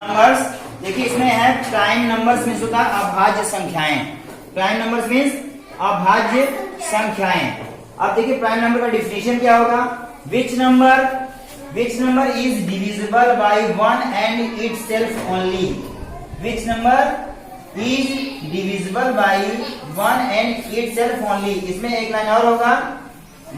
Numbers देखिए इसमें है प्राइम नंबर्स मीन्स होता है अभाज्य संख्याएं। प्राइम नंबर्स मीन्स अभाज्य संख्याएं। अब देखिए प्राइम नंबर का डिफिनेशन क्या होगा। Which number is divisible by one and itself only. Which number is divisible by one and itself only. इसमें एक लाइन और होगा,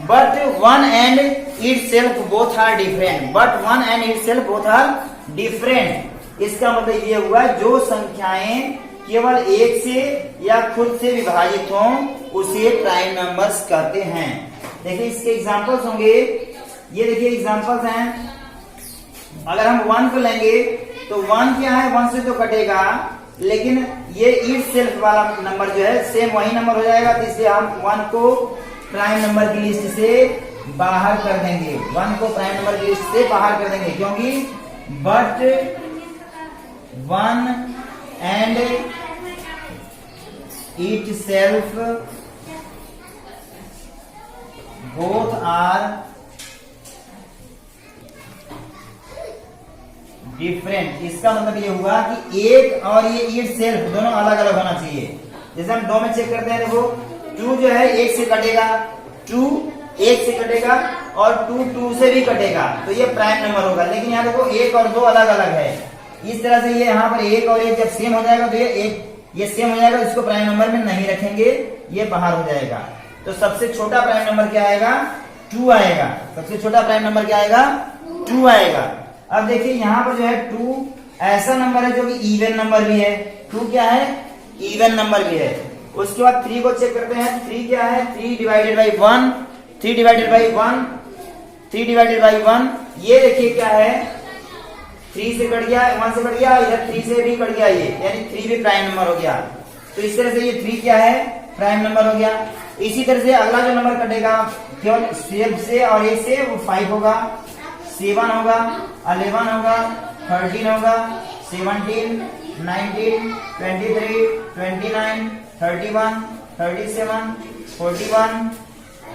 but one and itself both are different. But one and itself both are different. इसका मतलब ये हुआ जो संख्याएं केवल एक से या खुद से विभाजित हों उसे प्राइम नंबर्स कहते हैं। देखिए इसके एग्जांपल्स होंगे, ये देखिए एग्जांपल्स हैं। अगर हम 1 को लेंगे तो 1 क्या है, 1 से तो कटेगा, लेकिन ये इट सेल्फ वाला नंबर जो है सेम वही नंबर हो जाएगा, तो इसलिए हम 1 को प्राइम नंबर की लिस्ट से बाहर कर देंगे। 1 को प्राइम नंबर की लिस्ट से बाहर कर देंगे, क्योंकि but 1 and itself both are different. इसका मतलब ये हुआ कि एक और ये इट सेल्फ दोनों अलग अलग होना चाहिए। जैसे हम 2 में चेक करते हैं, देखो 2 जो है 1 से कटेगा, 2 1 से कटेगा और 2 2 से भी कटेगा, तो ये प्राइम नंबर होगा। लेकिन यहाँ देखो 1 और 2 अलग अलग है। इस तरह से ये यहाँ पर 1 और 1 जब सेम हो जाएगा तो ये सेम हो जाएगा, इसको प्राइम नंबर में नहीं रखेंगे, ये बाहर हो जाएगा। तो सबसे छोटा प्राइम नंबर क्या आएगा, 2 आएगा। सबसे छोटा प्राइम नंबर क्या आएगा, 2 आएगा। अब देखिए यहाँ पर जो है 2 ऐसा नंबर है जो कि इवन नंबर भी है। 2 क्या है, इवन नंबर भी है। उसके बाद 3 को चेक करते हैं। 3 क्या है, 3 divided by 1, 3 divided by 1, 3 divided by 1। ये देखिए क्या है, 3 से कट गया, 1 से कट गया, इधर 3 से भी कट गया, ये यानी 3 भी प्राइम नंबर हो गया। तो इस तरह से ये 3 क्या है, प्राइम नंबर हो गया। इसी तरह से अगला जो नंबर कटेगा केवल सेल्फ से और एक से, वो 5 होगा, 7 होगा, 11 होगा, 13 होगा, 17, 19, 23, 29, 31, 37, 41,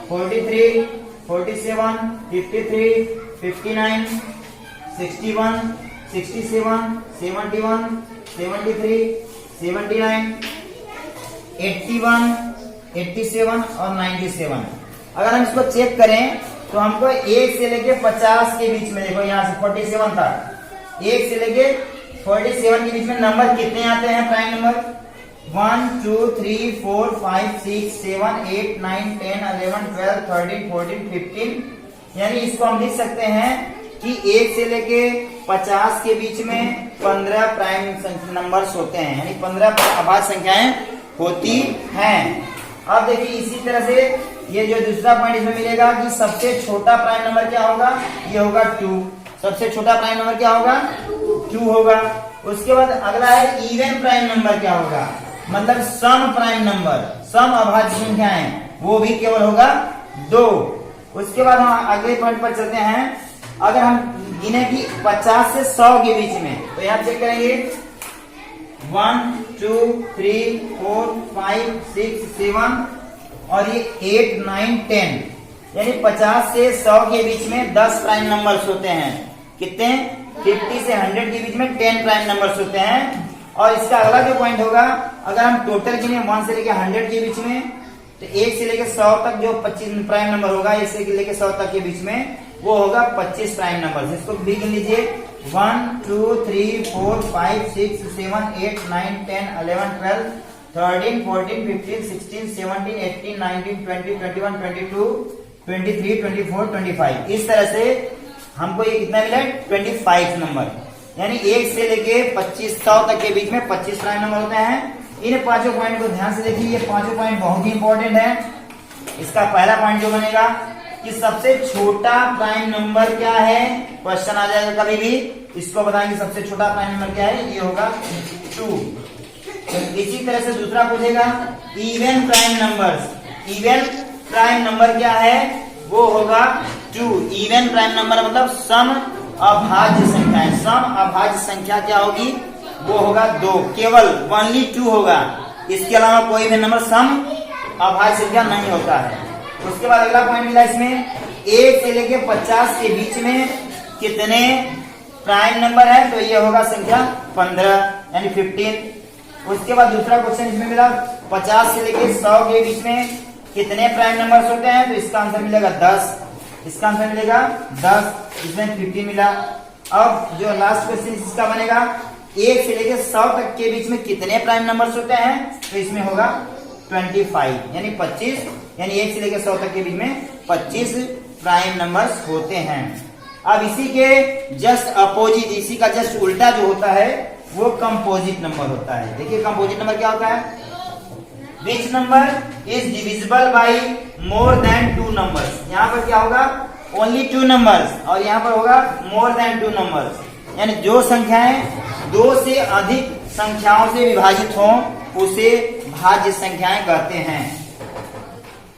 43, 47, 53, 59, 61, 67, 71, 73, 79, 81, 87 और 97। अगर हम इसको चेक करें तो हमको 1 से लेके 50 के बीच में, देखो यहाँ से 47 था, 1 से लेके 47 के बीच में नंबर कितने आते हैं प्राइम नंबर, 1 2 3 4 5 6 7 8 9 10 11 12 13 14 15। यानी इसको हम लिख सकते हैं कि 1 से लेके 50 के बीच में 15 प्राइम नंबर्स होते हैं, यानी 15 अभाज्य संख्याएं होती हैं। अब देखिए इसी तरह से ये जो दूसरा पॉइंट इसमें मिलेगा कि सबसे छोटा प्राइम नंबर क्या होगा, ये होगा 2। सबसे छोटा प्राइम नंबर क्या होगा, 2 होगा। उसके बाद अगला है इवन प्राइम नंबर क्या होगा, मतलब सम प्राइम नंबर, सम अभाज्य संख्याएं, वो भी केवल होगा 2। उसके बाद हम अगले पॉइंट पर चलते हैं। अगर हम गिने कि 50 से 100 के बीच में, तो यहाँ चेक करेंगे 1 2 3 4 5 6 7 और ये 8 9 10, यानी 50 से 100 के बीच में 10 प्राइम नंबर्स होते हैं। कितने, 50 से 100 के बीच में 10 प्राइम नंबर्स होते हैं। और इसका अगला जो पॉइंट होगा, अगर हम टोटल गिने 1 से लेकर 100 के बीच में, तो 1 से लेकर 100 तक जो 25 प्राइम नंबर होगा, 1 से लेकर 100 तक के बीच में वो होगा 25 प्राइम नंबर। इसको भी गिन लीजिए, 1 2 3 4 5 6 7 8 9 10 11 12 13 14 15 16 17 18 19 20 21 22 23 24 25। इस तरह से हमको ये कितना मिला, 25 नंबर। यानी 1 से लेके 2500 तक के बीच में 25 प्राइम नंबर होते हैं। इन 5 पॉइंट को ध्यान से देखिए, ये 5 पॉइंट बहुत ही इंपॉर्टेंट है। इसका पहला पॉइंट जो बनेगा कि सबसे छोटा प्राइम नंबर क्या है, क्वेश्चन आ जाएगा कभी भी, इसको बताएंगे सबसे छोटा प्राइम नंबर क्या है, ये होगा 2। तो इसी तरह से दूसरा पूछेगा even prime numbers. Even prime number क्या है, वो होगा 2। इवन प्राइम नंबर मतलब सम अभाज्य संख्या। सम अभाज्य संख्या क्या होगी, वो होगा 2, केवल ओनली 2 होगा। इसके अलावा कोई भी नंबर सम अभाज्य संख्या नहीं होता है। उसके बाद अगला पॉइंट मिला इसमें, 1 से लेके 50 के बीच में कितने प्राइम नंबर है तो ये होगा संख्या 15 यानी 15। उसके बाद दूसरा क्वेश्चन इसमें मिला 50 से लेके 100 के बीच में कितने प्राइम नंबर्स होते हैं, तो इसका आंसर मिलेगा 10। इसका आंसर मिलेगा 10, इसमें 15 मिला। अब जो लास्ट क्वेश्चन इसका बनेगा 1 से लेके 100 तक के बीच में कितने प्राइम नंबर्स होते हैं, तो इसमें होगा 25 यानी 25, यानी 1 से लेके 100 तक के बीच में 25 प्राइम नंबर्स होते हैं। अब इसी के जस्ट अपोजिट, इसी का जस्ट उल्टा जो होता है वो कंपोजिट नंबर होता है। देखिए कंपोजिट नंबर क्या होता है, विच number is divisible by more than 2 numbers. यहाँ पर क्या होगा, ओनली 2 नंबर्स, और यहाँ पर होगा मोर देन 2 नंबर्स, यानी जो संख्याएं 2 से अधिक संख्याओं से विभाजित हों उसे भाज्य संख्याएं कहते हैं।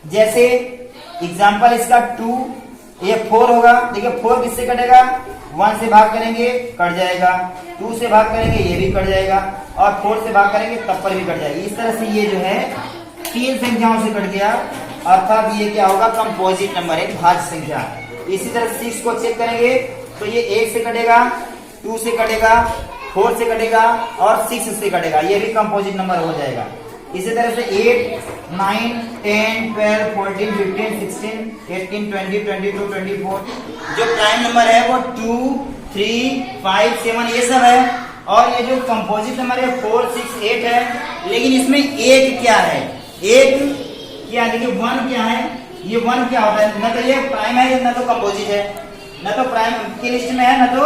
जैसे एग्जाम्पल इसका 2, ये 4 होगा। देखिए 4 किससे कटेगा, 1 से भाग करेंगे कट जाएगा, 2 से भाग करेंगे ये भी कट जाएगा, और 4 से भाग करेंगे तब पर भी कट जाएगी। इस तरह से ये जो है 3 संख्याओं से कट गया, अर्थात ये क्या होगा, कंपोजिट नंबर है, भाज्य संख्या। इसी तरह 6 को चेक करेंगे तो ये 1 से कटेगा, 2 से कटेगा, 4 से कटेगा और 6 से कटेगा, ये भी कंपोजिट नंबर हो जाएगा। इसी तरह से 8, 9, 10, 12, 14, 15, 16, 18, 20, 22, 24 जो प्राइम नंबर है वो 2, 3, 5, 7 ये सब है। और ये जो कंपोजिट नंबर है 4, 6, 8 है। लेकिन इसमें एक क्या है, एक क्या, देखिए 1 क्या है, ये 1 क्या होता है, न तो ये प्राइम है न तो कंपोजिट है, न तो प्राइम की लिस्ट में है न तो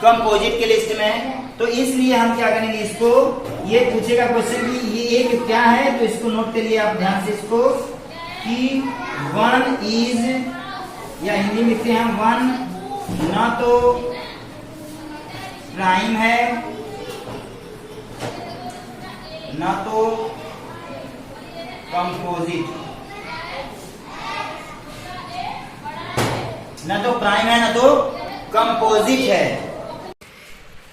कंपोजिट के लिस्ट में है। तो इसलिए हम क्या करेंगे, इसको ये पूछेगा क्वेश्चन कि ये एक क्या है, तो इसको नोट करिए आप ध्यान से इसको कि 1 इज, या हिंदी में लिखते हैं 1 ना तो प्राइम है ना तो कंपोजिट, ना तो प्राइम है ना तो कंपोजिट है।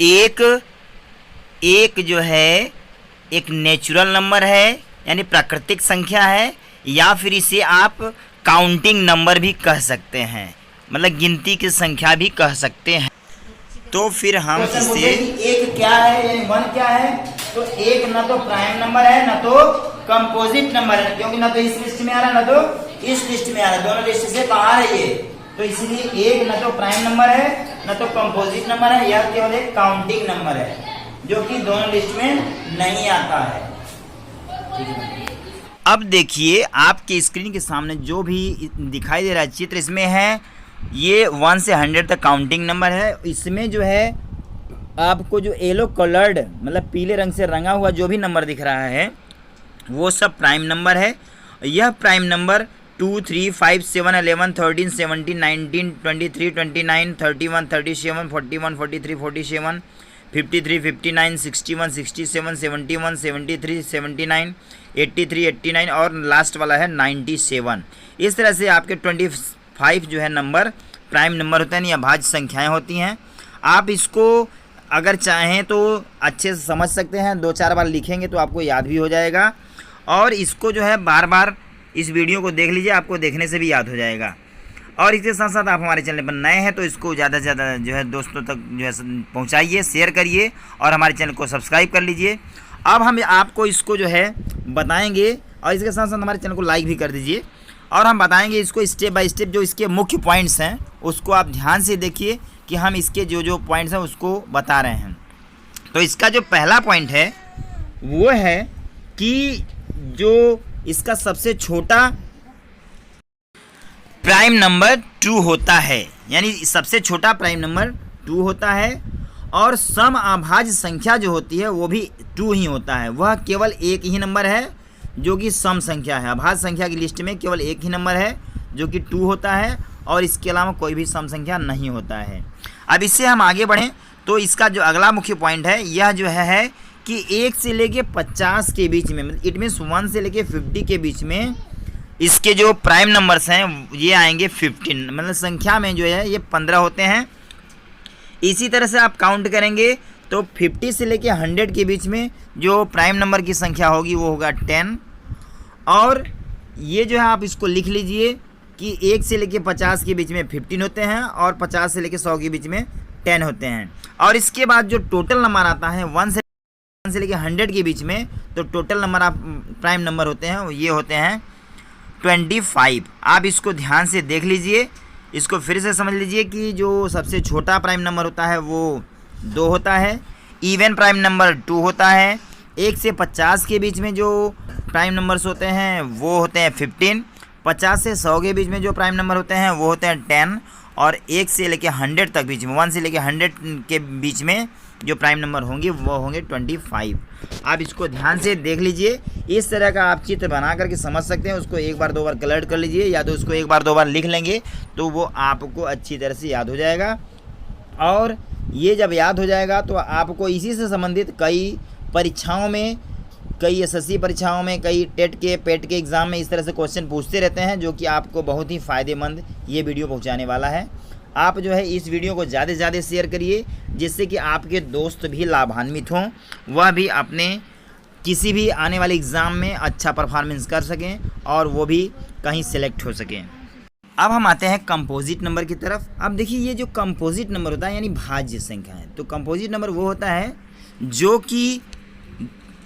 एक जो है एक नेचुरल नंबर है यानी प्राकृतिक संख्या है, या फिर इसे आप काउंटिंग नंबर भी कह सकते हैं, मतलब गिनती की संख्या भी कह सकते हैं। तो फिर हम इसे एक क्या है यानी 1 क्या है, तो एक ना तो प्राइम नंबर है ना तो कंपोजिट नंबर है, क्योंकि ना तो इस लिस्ट में आ रहा है ना तो इस लिस्ट में आ रहा है, दोनों लिस्ट से बाहर है ये। तो इसलिए एक ना तो प्राइम नंबर है ना तो कंपोजिट नंबर है, यह केवल एक काउंटिंग नंबर है जो कि दोनों लिस्ट में नहीं आता है। अब देखिए आपके स्क्रीन के सामने जो भी दिखाई दे रहा है चित्र, इसमें है ये 1 से 100 तक काउंटिंग नंबर है। इसमें जो है आपको जो येलो कलर्ड मतलब पीले रंग से रंगा हुआ जो भी नंबर दिख रहा है वो सब प्राइम नंबर है। यह प्राइम नंबर 2, 3, 5, 7, 11, 13, 17, 19, 23, 29, 31, 37, 41, 43, 47, 53, 59, 61, 67, 71, 73, 79, 83, 89 और लास्ट वाला है 97। इस तरह से आपके 25 जो है नंबर प्राइम नंबर होते हैं या भाज्य संख्याएं होती हैं। आप इसको अगर चाहें तो अच्छे से समझ सकते हैं, 2-4 बार लिखेंगे तो आपको याद भी हो जाएगा, और इसको जो है बार बार इस वीडियो को देख लीजिए, आपको देखने से भी याद हो जाएगा। और इसके साथ साथ आप हमारे चैनल पर नए हैं तो इसको ज़्यादा से ज़्यादा जो है दोस्तों तक जो है पहुंचाइए, शेयर करिए और हमारे चैनल को सब्सक्राइब कर लीजिए। अब हम आपको इसको जो है बताएंगे, और इसके साथ साथ हमारे चैनल को लाइक भी कर दीजिए, और हम बताएंगे इसको स्टेप बाय स्टेप। जो इसके मुख्य पॉइंट्स हैं उसको आप ध्यान से देखिए कि हम इसके जो पॉइंट्स हैं उसको बता रहे हैं। तो इसका जो पहला पॉइंट है वो है कि जो इसका सबसे छोटा प्राइम नंबर 2 होता है, यानी सबसे छोटा प्राइम नंबर 2 होता है, और सम अभाज्य संख्या जो होती है वो भी 2 ही होता है। वह केवल एक ही नंबर है जो कि सम संख्या है। अभाज्य संख्या की लिस्ट में केवल एक ही नंबर है जो कि 2 होता है, और इसके अलावा कोई भी सम संख्या नहीं होता है। अब इससे हम आगे बढ़ें तो इसका जो अगला मुख्य पॉइंट है यह जो है कि 1 से लेके 50 के बीच में, इट मीन्स 1 से लेके 50 के बीच में इसके जो प्राइम नंबर्स हैं ये आएंगे 15, मतलब संख्या में जो है ये 15 होते हैं। इसी तरह से आप काउंट करेंगे तो 50 से लेके 100 के बीच में जो प्राइम नंबर की संख्या होगी वो होगा 10। और ये जो है आप इसको लिख लीजिए कि 1 से लेके 50 के बीच में 15 होते हैं और 50 से लेके 100 के बीच में 10 होते हैं। और इसके बाद जो टोटल नंबर आता है 1 से लेके 100 के बीच में, तो टोटल नंबर आप प्राइम नंबर होते हैं ये होते हैं 25। आप इसको ध्यान से देख लीजिए, इसको फिर से समझ लीजिए कि जो सबसे छोटा प्राइम नंबर होता है वो 2 होता है, इवन प्राइम नंबर 2 होता है, 1 से 50 के बीच में जो प्राइम नंबर्स होते हैं वो होते हैं 15, 50 से 100 के बीच में जो प्राइम नंबर होते हैं वो होते हैं 10, और 1 से लेके 100 तक बीच में, 1 से लेके 100 के बीच में जो प्राइम नंबर होंगे वो होंगे 25। आप इसको ध्यान से देख लीजिए, इस तरह का आप चित्र बना करके समझ सकते हैं। उसको एक बार दो बार कलर कर लीजिए, या तो उसको एक बार दो बार लिख लेंगे तो वो आपको अच्छी तरह से याद हो जाएगा। और ये जब याद हो जाएगा तो आपको इसी से संबंधित कई परीक्षाओं में, कई एसएससी परीक्षाओं में, कई टेट के पेट के एग्ज़ाम में इस तरह से क्वेश्चन पूछते रहते हैं, जो कि आपको बहुत ही फ़ायदेमंद ये वीडियो पहुंचाने वाला है। आप जो है इस वीडियो को ज़्यादा से ज़्यादा शेयर करिए, जिससे कि आपके दोस्त भी लाभान्वित हों, वह भी अपने किसी भी आने वाले एग्ज़ाम में अच्छा परफॉर्मेंस कर सकें और वो भी कहीं सेलेक्ट हो सकें। अब हम आते हैं कंपोजिट नंबर की तरफ। अब देखिए, ये जो कंपोजिट नंबर होता है यानी भाज्य संख्या है, तो कंपोजिट नंबर वो होता है जो कि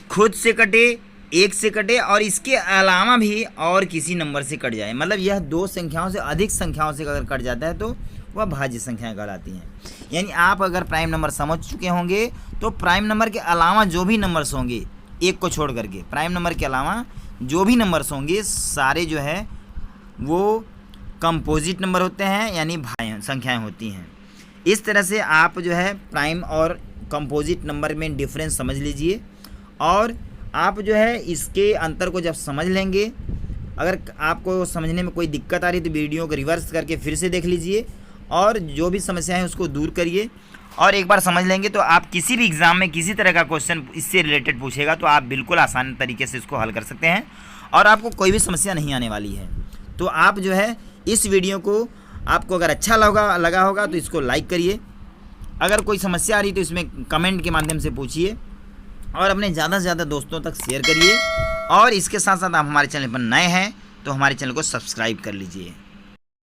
खुद से कटे, 1 से कटे और इसके अलावा भी और किसी नंबर से कट जाए। मतलब यह 2 संख्याओं से अधिक संख्याओं से अगर कट जाता है तो वह भाज्य संख्याएं कहलाती हैं। यानी आप अगर प्राइम नंबर समझ चुके होंगे तो प्राइम नंबर के अलावा जो भी नंबर्स होंगे, 1 को छोड़ करके, प्राइम नंबर के अलावा जो भी नंबर्स होंगे सारे जो है वो कंपोजिट नंबर होते हैं, यानी भाज्य संख्याएं होती हैं। इस तरह से आप जो है प्राइम और कंपोजिट नंबर में डिफरेंस समझ लीजिए, और आप जो है इसके अंतर को जब समझ लेंगे, अगर आपको समझने में कोई दिक्कत आ रही है तो वीडियो को रिवर्स करके फिर से देख लीजिए और जो भी समस्या है उसको दूर करिए। और एक बार समझ लेंगे तो आप किसी भी एग्ज़ाम में किसी तरह का क्वेश्चन इससे रिलेटेड पूछेगा तो आप बिल्कुल आसान तरीके से इसको हल कर सकते हैं और आपको कोई भी समस्या नहीं आने वाली है। तो आप जो है इस वीडियो को, आपको अगर अच्छा लगा होगा तो इसको लाइक करिए। अगर कोई समस्या आ रही तो इसमें कमेंट के माध्यम से पूछिए और अपने ज़्यादा से ज़्यादा दोस्तों तक शेयर करिए। और इसके साथ साथ आप हमारे चैनल पर नए हैं तो हमारे चैनल को सब्सक्राइब कर लीजिए।